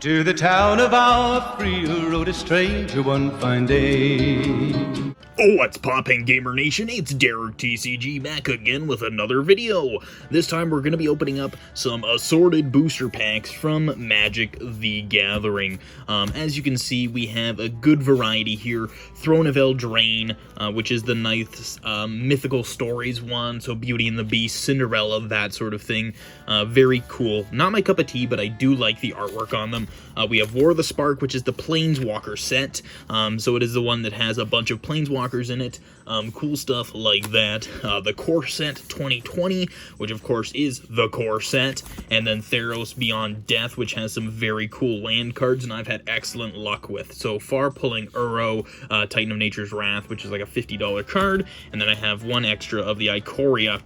To the town of our Freel rode a stranger one fine day. What's poppin', Gamer Nation? It's Derick TCG back again with another video. This time we're going to be opening up some assorted booster packs from Magic the Gathering. As you can see, we have a good variety here. Throne of Eldraine, which is the nice mythical stories one, so Beauty and the Beast, Cinderella, that sort of thing. Very cool. Not my cup of tea, but I do like the artwork on them. We have War of the Spark, which is the Planeswalker set. So it is the one that has a bunch of Planeswalkers in it. Cool stuff like that. The Core set 2020, which of course is the Core set. And then Theros Beyond Death, which has some very cool land cards, and I've had excellent luck with so far, pulling Uro, Titan of Nature's Wrath, which is like a $50 card. And then I have one extra of the Ikoria.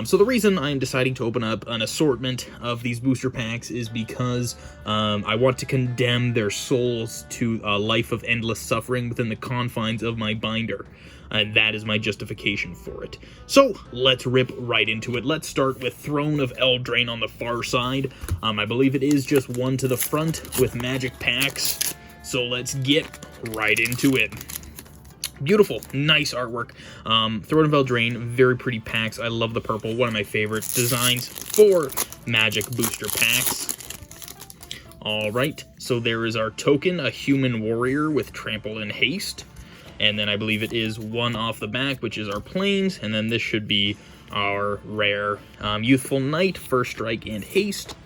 So the reason I'm deciding to open up an assortment of these booster packs is because I want to condemn their souls to a life of endless suffering within the confines of my binder. And that is my justification for it. So, let's rip right into it. Let's start with Throne of Eldraine on the far side. I believe it is just one to the front with magic packs. So let's get right into it. Beautiful, nice artwork. Throne of Eldraine, very pretty packs. I love the purple, one of my favorite designs for Magic booster packs. Alright, so there is our token, a human warrior with trample and haste. And then I believe it is one off the back, which is our plains. And then this should be our rare Youthful Knight, first strike and haste.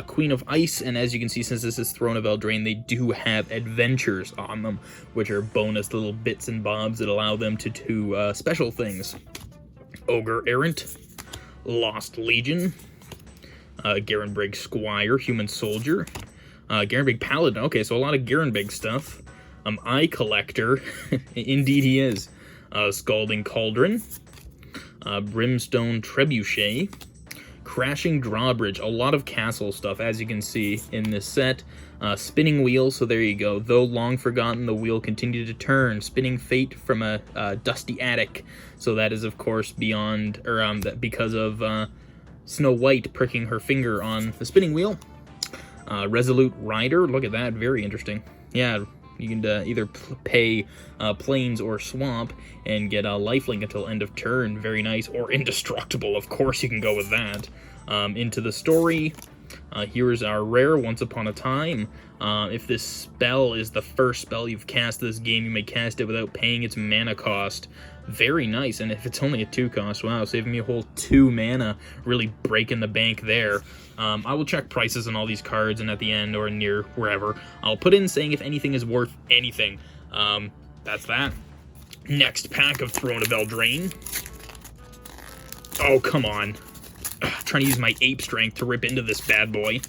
Queen of Ice, and as you can see, since this is Throne of Eldraine, they do have adventures on them, which are bonus little bits and bobs that allow them to do special things. Ogre Errant, Lost Legion, Garenbrig Squire, Human Soldier, Garenbrig Paladin. Okay, so a lot of Garenbrig stuff. Eye Collector, indeed he is. Scalding Cauldron, Brimstone Trebuchet, Crashing Drawbridge, a lot of castle stuff, as you can see in this set. Spinning Wheel, so there you go. Though long forgotten, the wheel continued to turn. Spinning Fate from a dusty attic. So that is, of course, beyond, or because of Snow White pricking her finger on the spinning wheel. Resolute Rider, look at that, very interesting. Yeah. You can either pay Plains or Swamp and get a lifelink until end of turn. Very nice. Or Indestructible. Of course you can go with that. Into the story. Here is our rare Once Upon a Time. If this spell is the first spell you've cast this game, you may cast it without paying its mana cost. Very nice. And if it's only a 2 cost, wow, saving me a whole 2 mana. Really breaking the bank there. I will check prices on all these cards, and at the end or near wherever, I'll put in saying if anything is worth anything. That's that. Next pack of Throne of Eldraine. Oh, come on. Trying to use my ape strength to rip into this bad boy.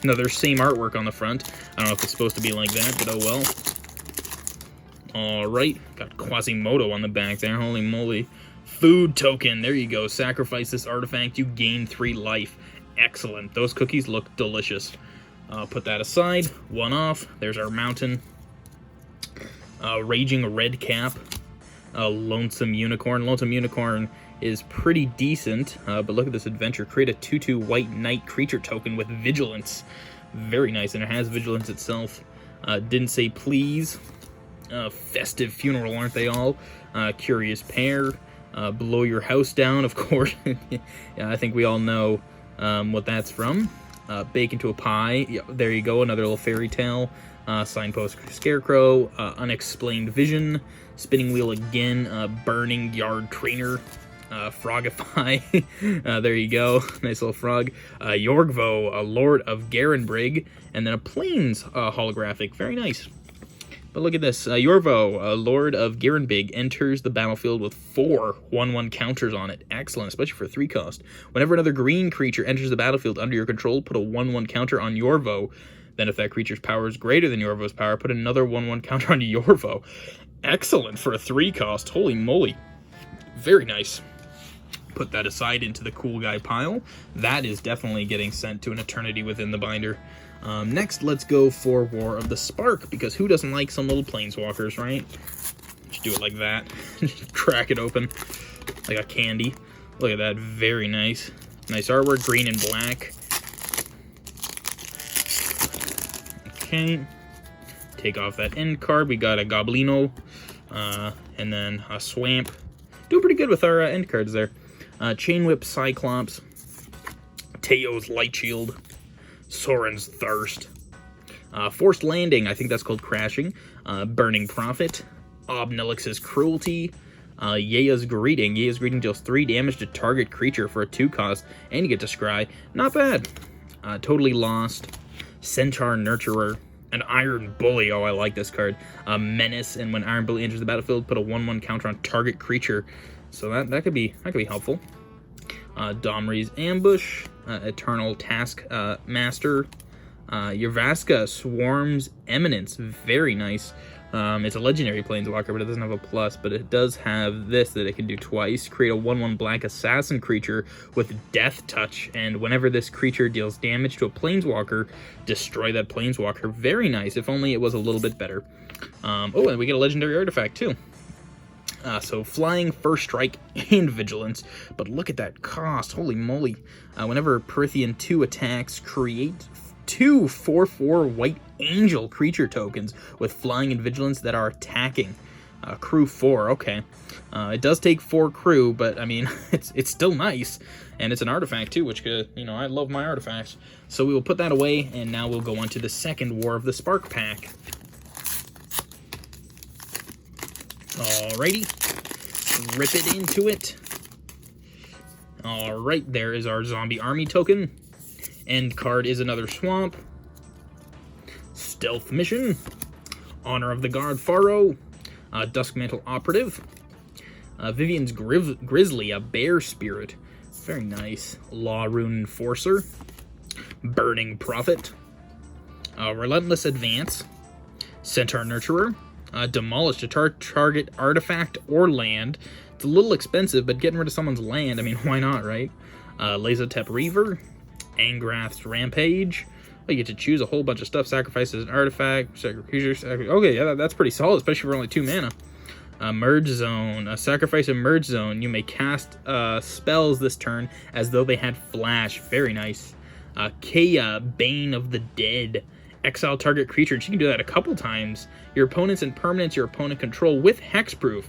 Another same artwork on the front. I don't know if it's supposed to be like that, but oh well. Alright, got Quasimodo on the back there, holy moly. Food token, there you go. Sacrifice this artifact, you gain 3 life. Excellent, those cookies look delicious. Put that aside, one off. There's our mountain. Raging Redcap. Lonesome Unicorn. Lonesome Unicorn is pretty decent, but look at this adventure. Create a 2/2 white knight creature token with vigilance. Very nice, and it has vigilance itself. Didn't say please. Festive Funeral, aren't they all? Curious Pair. Blow Your House Down, of course. Yeah, I think we all know what that's from. Bake into a Pie. Yeah, there you go, another little fairy tale. Signpost Scarecrow. Unexplained Vision. Spinning Wheel again. Burning Yard Trainer. Frogify. There you go. Nice little frog. Yorgvo, a Lord of Garenbrig. And then a Plains holographic. Very nice. But look at this. Yorvo, a Lord of Garenbrig, enters the battlefield with 4 1/1 counters on it. Excellent, especially for a 3 cost. Whenever another green creature enters the battlefield under your control, put a 1/1 counter on Yorvo. Then if that creature's power is greater than Yorvo's power, put another 1/1 counter on Yorvo. Excellent for a 3 cost. Holy moly. Very nice. Put that aside into the cool guy pile. That is definitely getting sent to an eternity within the binder. Next, let's go for War of the Spark, because who doesn't like some little planeswalkers, right? Just do it like that. Crack it open like a candy. Look at that, very nice. Nice artwork, green and black. Okay. Take off that end card. We got a Goblino, and then a Swamp. Doing pretty good with our end cards there. Chain Whip Cyclops, Teo's Light Shield, Soren's Thirst, Forced Landing, I think that's called Crashing, Burning Prophet, Obnelix's Cruelty, Yea's Greeting. Yea's Greeting deals 3 damage to target creature for a 2 cost, and you get to scry. Not bad. Totally Lost, Centaur Nurturer, an Iron Bully. Oh, I like this card. Menace, and when Iron Bully enters the battlefield, put a 1/1 counter on target creature. So that could be helpful. Domri's Ambush, Eternal Task Master, Yurvaska Swarm's Eminence. Very nice. It's a legendary planeswalker, but it doesn't have a plus, but it does have this that it can do twice. Create a 1/1 black assassin creature with Death Touch, and whenever this creature deals damage to a planeswalker, destroy that planeswalker. Very nice, if only it was a little bit better. Oh, and we get a legendary artifact too. So Flying, First Strike, and Vigilance, but look at that cost, holy moly. Whenever Prythian 2 attacks, create 2 4/4 White Angel creature tokens with Flying and Vigilance that are attacking. Crew 4, okay. It does take 4 crew, but I mean, it's still nice, and it's an artifact too, which could, I love my artifacts. So we will put that away, and now we'll go on to the second War of the Spark pack. Alrighty, rip it into it. Alright, there is our Zombie Army token. End card is another Swamp. Stealth Mission. Honor of the Guard Pharaoh. Duskmantle Operative. Vivian's Grizzly, a Bear Spirit. Very nice. Law Rune Enforcer. Burning Prophet. Relentless Advance. Centaur Nurturer. Demolish a target artifact or land. It's a little expensive, but getting rid of someone's land, I mean, why not, right? Lazotep Reaver, Angrath's Rampage. Oh, you get to choose a whole bunch of stuff. Sacrifices an artifact, okay, yeah, that's pretty solid, especially for only 2 mana. Merge Zone, sacrifice a Merge Zone. You may cast spells this turn as though they had flash. Very nice. Kea, Bane of the Dead. Exile target creature. She can do that a couple times. Your opponents and permanents your opponent control with hexproof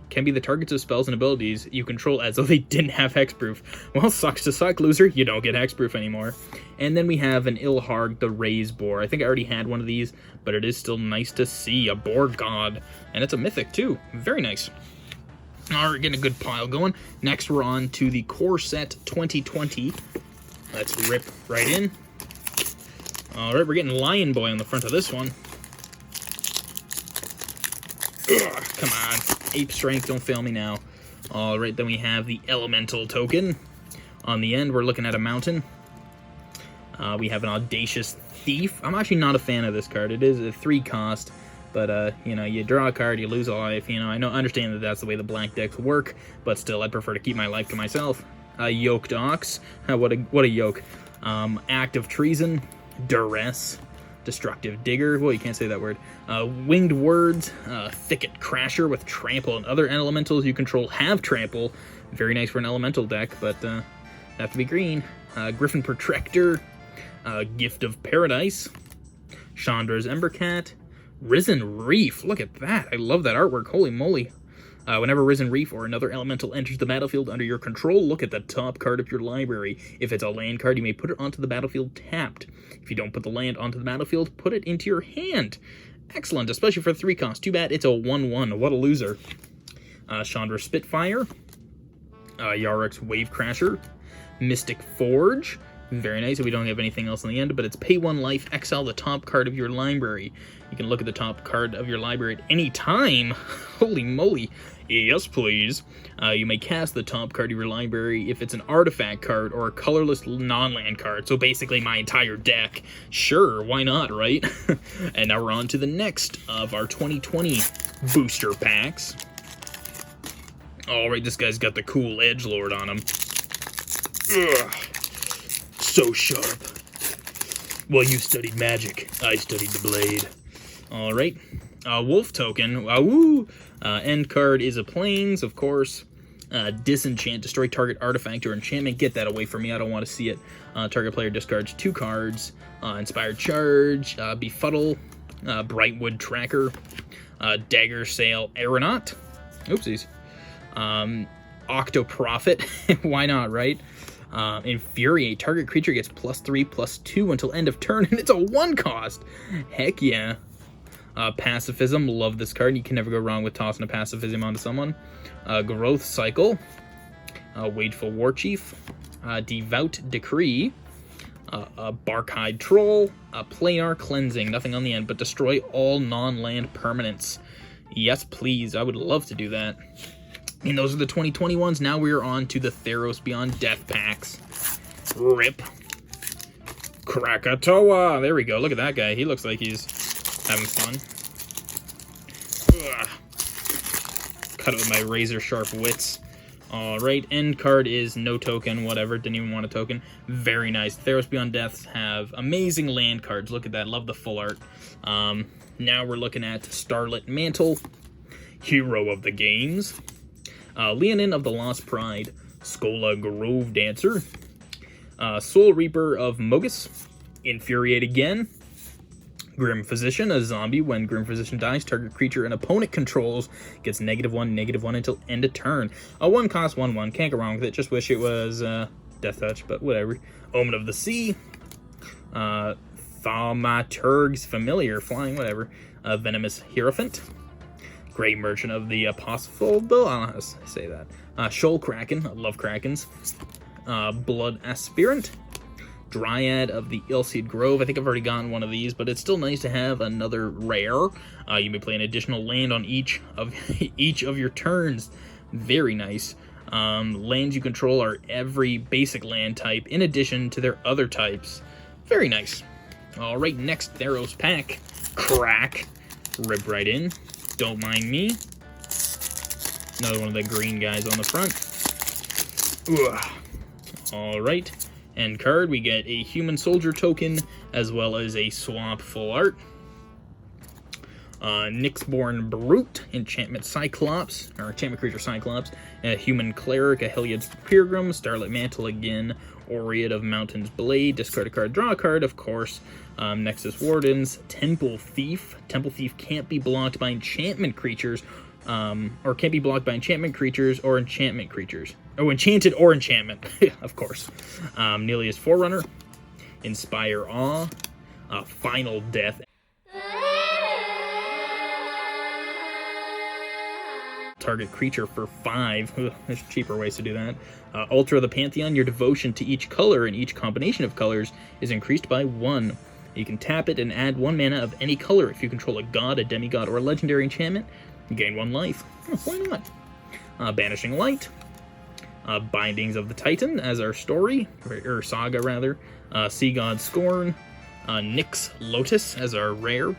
can be the targets of spells and abilities you control as though they didn't have hexproof. Well, sucks to suck, loser. You don't get hexproof anymore. And then we have an Ilharg, the Raise Boar. I think I already had one of these, but it is still nice to see. A Boar God. And it's a mythic, too. Very nice. Alright, getting a good pile going. Next, we're on to the Core Set 2020. Let's rip right in. Alright, we're getting Lion Boy on the front of this one. Ugh, come on. Ape Strength, don't fail me now. Alright, then we have the Elemental token. On the end, we're looking at a Mountain. We have an Audacious Thief. I'm actually not a fan of this card. It is a 3 cost, but, you draw a card, you lose a life. I understand that that's the way the black decks work, but still, I'd prefer to keep my life to myself. Yoked Ox. What a yoke. Act of Treason. Duress, Destructive Digger, well, you can't say that word, Winged Words, Thicket Crasher with Trample, and other elementals you control have Trample. Very nice for an elemental deck, but have to be green. Griffin Protractor, Gift of Paradise, Chandra's Embercat, Risen Reef, look at that, I love that artwork, holy moly. Whenever Risen Reef or another elemental enters the battlefield under your control, look at the top card of your library. If it's a land card, you may put it onto the battlefield tapped. If you don't put the land onto the battlefield, put it into your hand. Excellent, especially for 3 cost. Too bad it's a 1/1. What a loser. Chandra Spitfire. Yarok's Wave Crasher. Mystic Forge. Very nice. We don't have anything else in the end, but it's pay 1 life, exile the top card of your library. You can look at the top card of your library at any time. Holy moly. Yes, please. You may cast the top card of your library if it's an artifact card or a colorless non-land card. So basically my entire deck. Sure, why not, right? And now we're on to the next of our 2020 booster packs. Alright, this guy's got the cool edgelord on him. Ugh. So sharp. Well, you studied magic. I studied the blade. Alright. Wolf token. End card is a Plains, of course. Disenchant, destroy target artifact or enchantment. Get that away from me, I don't want to see it. Target player discards 2 cards. Inspired Charge, Befuddle, Brightwood Tracker, Dagger Sail Aeronaut, oopsies, Octoprophet, why not, right? Infuriate, target creature gets +3/+2 until end of turn, and it's a 1 cost. Heck yeah. Pacifism, love this card. You can never go wrong with tossing a Pacifism onto someone. Growth Cycle, Wageful Warchief, Devout Decree, Barkhide Troll, Planar Cleansing, nothing on the end, but destroy all non-land permanents. Yes, please, I would love to do that. And those are the 2021s. Now we're on to the Theros Beyond Death packs. Rip. Krakatoa. There we go. Look at that guy. He looks like he's having fun. Ugh. Cut it with my razor sharp wits. Alright, end card is no token, whatever, didn't even want a token. Very nice. Theros Beyond Deaths have amazing land cards. Look at that, love the full art. Now we're looking at Starlit Mantle, Hero of the Games, Leonin of the Lost Pride, Skola Grove Dancer, Soul Reaper of Mogus, Infuriate again, Grim Physician, a zombie. When Grim Physician dies, target creature an opponent controls gets -1/-1 until end of turn. A 1 cost 1/1. Can't go wrong with it. Just wish it was Death Touch, but whatever. Omen of the Sea. Thaumaturg's Familiar, flying, whatever. Venomous Hierophant. Grey Merchant of the Apostle. I don't know how to say that. Shoal Kraken. I love Krakens. Blood Aspirant. Dryad of the Illseed Grove. I think I've already gotten one of these, but it's still nice to have another rare. You may play an additional land on each of your turns. Very nice. Lands you control are every basic land type in addition to their other types. Very nice. Alright, next Theros pack. Crack. Rip right in. Don't mind me. Another one of the green guys on the front. Alright. End card, we get a Human Soldier token, as well as a Swamp full art. Nyxborn Brute, Enchantment Cyclops, or Enchantment Creature Cyclops, a Human Cleric, a Heliod's Pilgrim, Starlit Mantle again, Aureate of Mountain's Blade, discard a card, draw a card, of course, Nexus Wardens, Temple Thief. Temple Thief can't be blocked by enchantment creatures, or can't be blocked by enchantment creatures or enchantment creatures. Oh, enchanted or enchantment, of course. Nelia's Forerunner, Inspire Awe, Final Death. Target creature for 5. Ugh, there's cheaper ways to do that. Altar of the Pantheon, your devotion to each color and each combination of colors is increased by 1. You can tap it and add 1 mana of any color. If you control a god, a demigod, or a legendary enchantment, you gain 1 life. Oh, why not? Banishing Light. Bindings of the Titan as our story, or saga rather. Sea God Scorn. Nyx Lotus as our rare.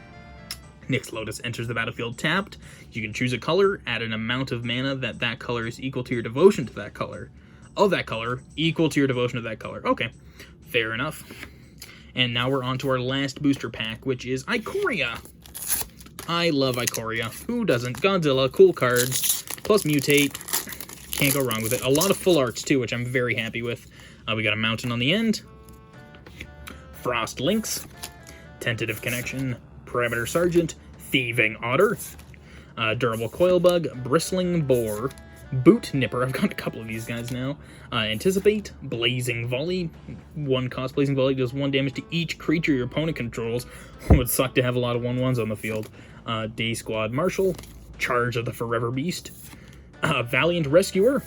Nyx Lotus enters the battlefield tapped. You can choose a color, add an amount of mana that color is equal to your devotion to that color. Of that color, equal to your devotion to that color. Okay, fair enough. And now we're on to our last booster pack, which is Ikoria. I love Ikoria. Who doesn't? Godzilla, cool cards, plus Mutate. Can't go wrong with it. A lot of full arts, too, which I'm very happy with. We got a mountain on the end. Frost Lynx. Tentative Connection. Parameter Sergeant. Thieving Otter. Durable Coilbug. Bristling Boar. Boot Nipper. I've got a couple of these guys now. Anticipate. Blazing Volley. 1 cost Blazing Volley does 1 damage to each creature your opponent controls. Would suck to have a lot of 1/1s on the field. Day Squad Marshal. Charge of the Forever Beast. Valiant Rescuer.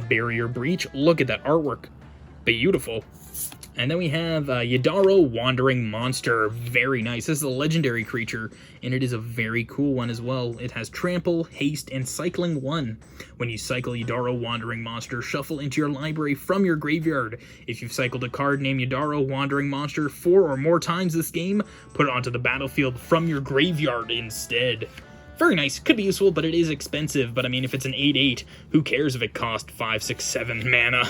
Barrier Breach. Look at that artwork. Beautiful. And then we have Yadaro Wandering Monster. Very nice. This is a legendary creature, and it is a very cool one as well. It has Trample, Haste, and Cycling 1. When you cycle Yadaro Wandering Monster, shuffle into your library from your graveyard. If you've cycled a card named Yadaro Wandering Monster 4 or more times this game, put it onto the battlefield from your graveyard instead. Very nice. Could be useful, but it is expensive. But I mean, if it's an 8/8, who cares if it cost 5, 6, 7 mana?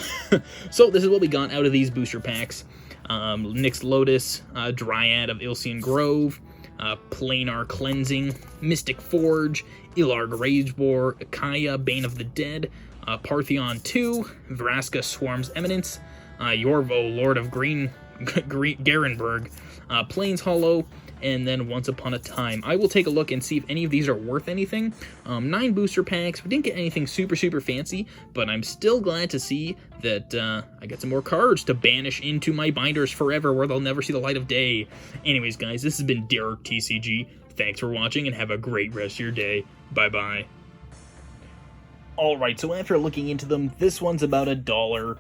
So this is what we got out of these booster packs. Nyx Lotus, Dryad of Illseed Grove, Planar Cleansing, Mystic Forge, Ilarg Rage War, Akaya, Bane of the Dead, Partheon 2, Vraska Swarm's Eminence, Yorvo, Lord of Garenberg, Plains Hollow, and then Once Upon a Time. I will take a look and see if any of these are worth anything. 9 booster packs. We didn't get anything super fancy, but I'm still glad to see that I got some more cards to banish into my binders forever, where they'll never see the light of day. Anyways, guys, this has been Derick TCG. Thanks for watching, and have a great rest of your day. Bye-bye. Alright, so after looking into them, this one's about $1.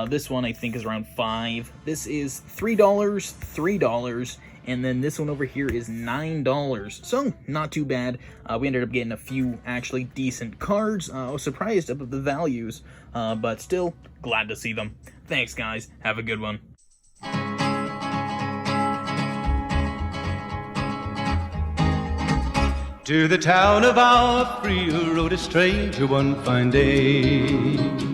This one I think is around $5. This is $3, $3, and then this one over here is $9. So, not too bad. We ended up getting a few actually decent cards. I was surprised about the values, but still glad to see them. Thanks, guys. Have a good one. To the town of our free rode a stranger one fine day.